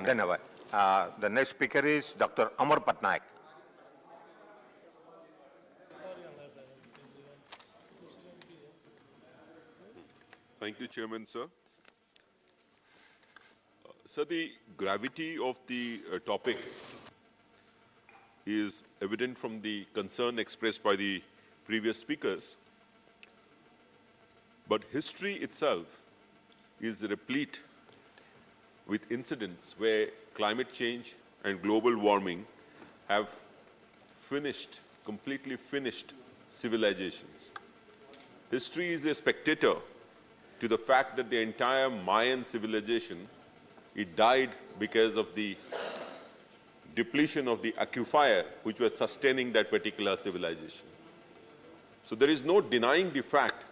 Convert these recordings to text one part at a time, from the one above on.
धन्यवाद. The next speaker is Dr. Amar Patnaik. Thank you, Chairman, sir. Sir, the gravity of the topic is evident from the concern expressed by the previous speakers. But history itself is replete with incidents where climate change and global warming have completely finished civilizations. History is a spectator to the fact that the entire Mayan civilization, it died because of the depletion of the aquifer which was sustaining that particular civilization. So there is no denying the fact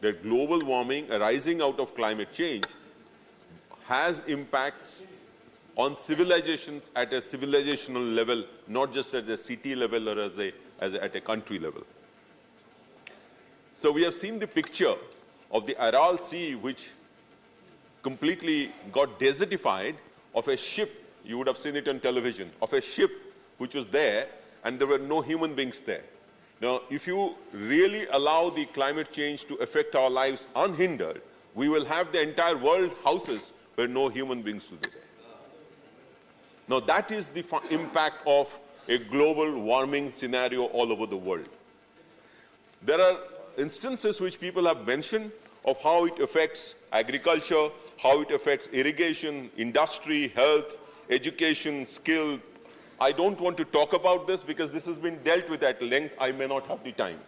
that global warming arising out of climate change has impacts on civilizations at a civilizational level, not just at the city level or at a country level. So we have seen the picture of the Aral Sea, which completely got desertified, of a ship, you would have seen it on television, of a ship which was there and there were no human beings there. Now, if you really allow the climate change to affect our lives unhindered, we will have the entire world houses where no human beings will be there. Now, that is the impact of a global warming scenario all over the world. There are instances which people have mentioned of how it affects agriculture, how it affects irrigation, industry, health, education, skill. I don't want to talk about this because this has been dealt with at length. I may not have the time.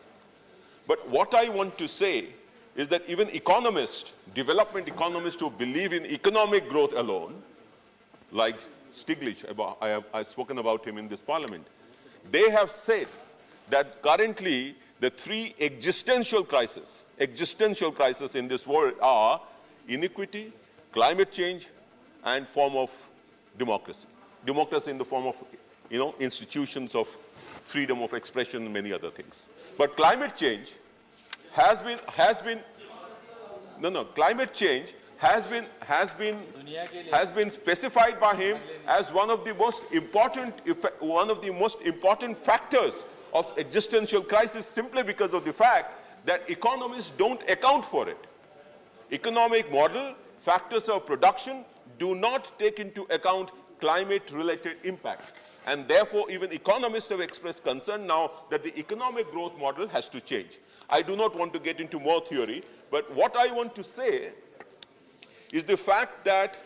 But what I want to say is that even economists, development economists who believe in economic growth alone, like Stiglitz, I've spoken about him in this parliament, they have said that currently the three existential crises in this world are inequity, climate change, and form of democracy. Democracy in the form of, institutions of freedom of expression and many other things. But climate change climate change has been specified by him as one of the most important factors of existential crisis, simply because of the fact that economists don't account for it. Economic model, factors of production do not take into account climate-related impacts. And therefore, even economists have expressed concern now that the economic growth model has to change. I do not want to get into more theory, but what I want to say is the fact that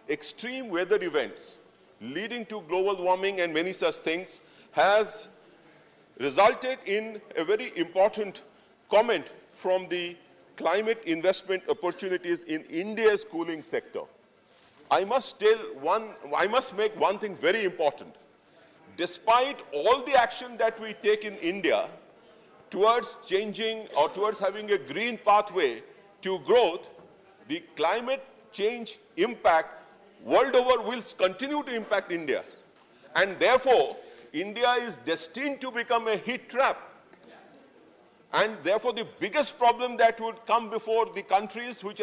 extreme weather events leading to global warming and many such things has resulted in a very important comment from the climate investment opportunities in India's cooling sector. I must make one thing very important. Despite all the action that we take in India towards changing or towards having a green pathway to growth, the climate change impact world over will continue to impact India. And therefore, India is destined to become a heat trap. And therefore, the biggest problem that would come before the countries which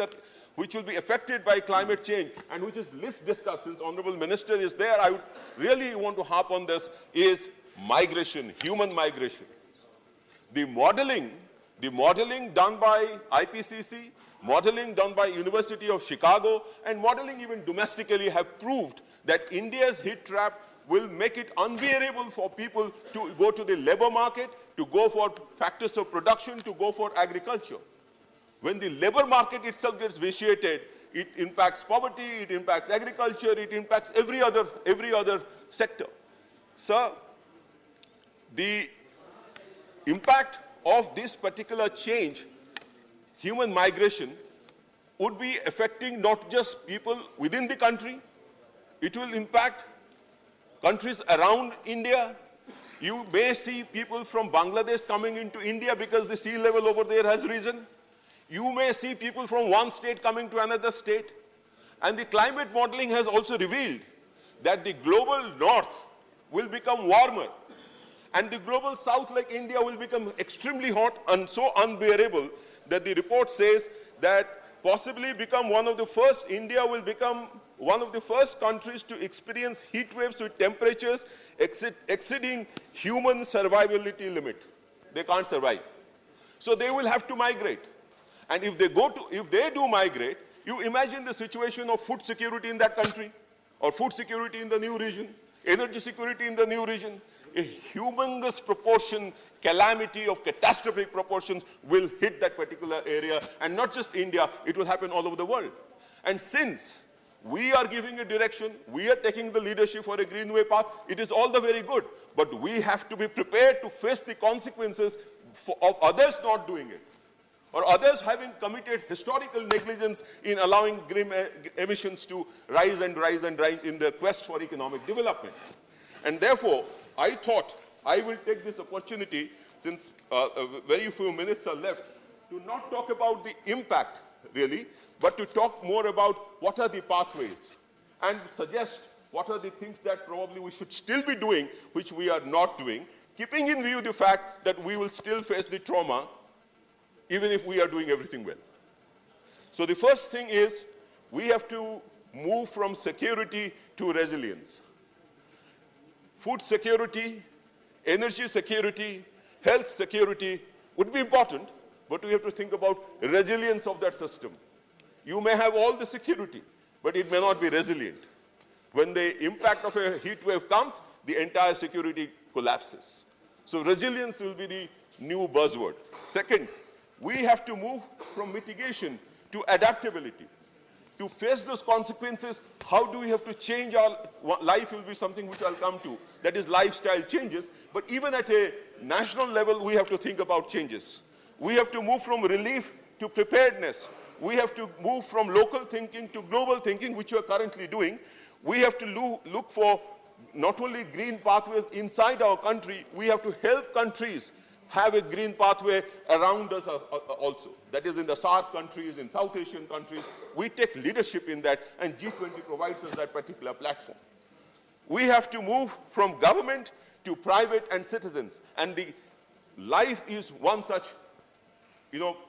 will be affected by climate change, and which is least discussed, since Honorable Minister is there, I would really want to harp on this, is migration, human migration. The modeling done by IPCC, modeling done by University of Chicago, and modeling even domestically have proved that India's heat trap will make it unbearable for people to go to the labor market, to go for factors of production, to go for agriculture. When the labor market itself gets vitiated, it impacts poverty, it impacts agriculture, it impacts every other sector. Sir, the impact of this particular change, human migration, would be affecting not just people within the country, it will impact countries around India. You may see people from Bangladesh coming into India because the sea level over there has risen. You may see people from one state coming to another state. And the climate modeling has also revealed that the global north will become warmer and the global south, like India, will become extremely hot and so unbearable that the report says that possibly become one of the first, India will become one of the first countries to experience heat waves with temperatures exceeding human survivability limit. They can't survive. So they will have to migrate. And if they do migrate, you imagine the situation of food security in that country, or food security in the new region, energy security in the new region. A humongous proportion, calamity of catastrophic proportions will hit that particular area, and not just India, it will happen all over the world. And since we are giving a direction, we are taking the leadership for a Greenway path, it is all the very good, but we have to be prepared to face the consequences of others not doing it, or others having committed historical negligence in allowing green emissions to rise and rise and rise in their quest for economic development. And therefore, I thought I will take this opportunity, since very few minutes are left, to not talk about the impact, really, but to talk more about what are the pathways and suggest what are the things that probably we should still be doing, which we are not doing, keeping in view the fact that we will still face the trauma even if we are doing everything well. So the first thing is we have to move from security to resilience. Food security, energy security, health security would be important, but we have to think about resilience of that system. You may have all the security, but it may not be resilient. When the impact of a heat wave comes, the entire security collapses. So resilience will be the new buzzword. Second, we have to move from mitigation to adaptability. To face those consequences, how do we have to change our life will be something which I'll come to, that is lifestyle changes, but even at a national level, we have to think about changes. We have to move from relief to preparedness. We have to move from local thinking to global thinking, which we are currently doing. We have to look for not only green pathways inside our country, we have to help countries have a green pathway around us also. That is in the SAARC countries, in South Asian countries. We take leadership in that, and G20 provides us that particular platform. We have to move from government to private and citizens. And the life is one such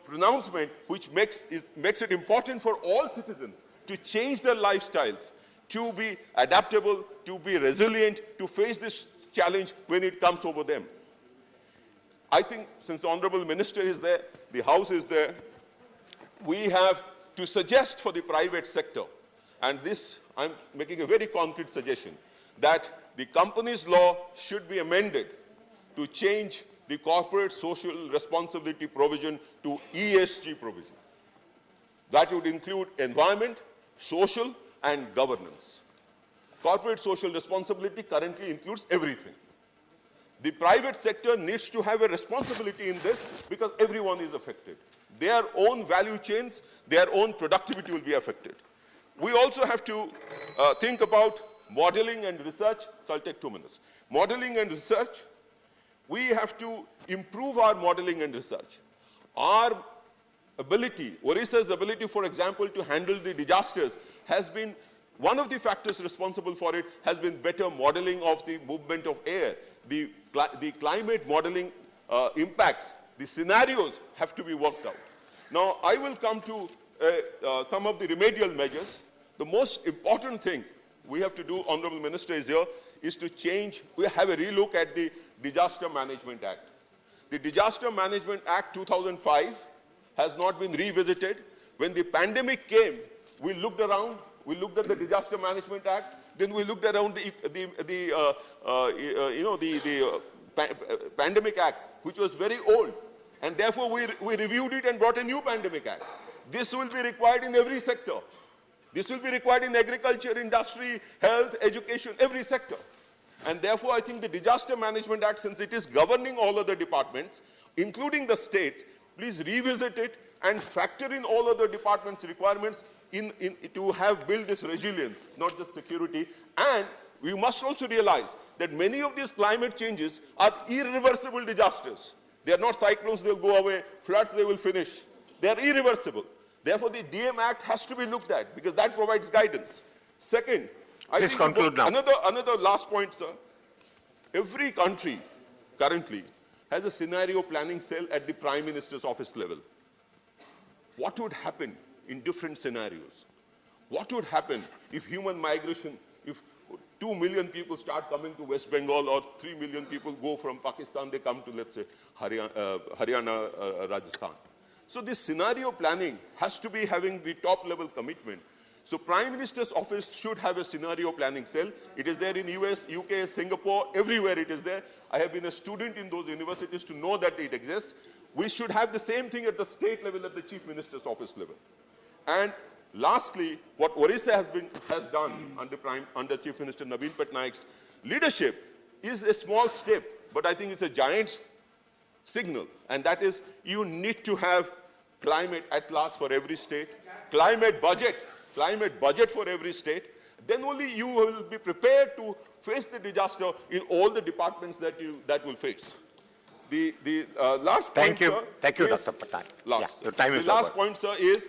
pronouncement which makes it important for all citizens to change their lifestyles, to be adaptable, to be resilient, to face this challenge when it comes over them. I think since the Honorable Minister is there, the House is there, we have to suggest for the private sector, and this I'm making a very concrete suggestion, that the companies law should be amended to change the corporate social responsibility provision to ESG provision. That would include environment, social, and governance. Corporate social responsibility currently includes everything. The private sector needs to have a responsibility in this because everyone is affected. Their own value chains, their own productivity will be affected. We also have to think about modeling and research. So I'll take 2 minutes. Modeling and research. We have to improve our modeling and research. Our ability, Odisha's ability, for example, to handle the disasters has been, one of the factors responsible for it has been better modeling of the movement of air. The climate modeling impacts, the scenarios have to be worked out. Now, I will come to some of the remedial measures. The most important thing we have to do, Honorable Minister is here, is to change, we have a relook at the Disaster Management Act. The Disaster Management Act 2005 has not been revisited. When the pandemic came, we looked around, we looked at the Disaster Management Act, then we looked around the Pandemic Act, which was very old, and therefore we reviewed it and brought a new Pandemic Act. This will be required in every sector. This will be required in agriculture, industry, health, education, every sector. And therefore, I think the Disaster Management Act, since it is governing all other departments, including the states, please revisit it and factor in all other departments' requirements to have built this resilience, not just security. And we must also realize that many of these climate changes are irreversible disasters. They are not cyclones, they'll go away, floods, they will finish. They are irreversible. Therefore, the DM Act has to be looked at because that provides guidance. Second, I think another last point, sir. Every country currently has a scenario planning cell at the Prime Minister's office level. What would happen in different scenarios? What would happen if human migration, if 2 million people start coming to West Bengal, or 3 million people go from Pakistan, they come to, let's say, Haryana, Rajasthan. So this scenario planning has to be having the top level commitment. So Prime Minister's office should have a scenario planning cell. It is there in US, UK, Singapore, everywhere it is there. I have been a student in those universities to know that it exists. We should have the same thing at the state level, at the Chief Minister's office level. And lastly, what Orissa has done under Chief Minister Naveen Patnaik's leadership is a small step, but I think it's a giant signal, and that is you need to have climate atlas for every state, climate budget for every state. Then only you will be prepared to face the disaster in all the departments that will face. The last point, sir, Thank you, is, Dr. Patnaik. Last, Your time is the last over. point, sir, is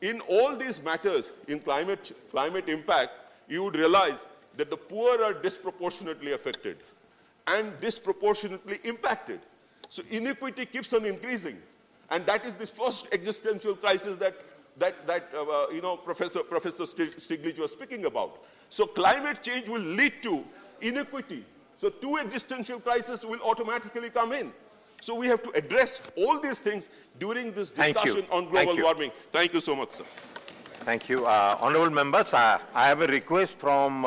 in all these matters in climate impact, you would realize that the poor are disproportionately affected and disproportionately impacted. So inequity keeps on increasing, and that is the first existential crisis that Professor Stiglitz was speaking about. So climate change will lead to inequity. So two existential crises will automatically come in. So we have to address all these things during this discussion on global warming. Thank you so much, sir. Thank you. Honorable members, I have a request from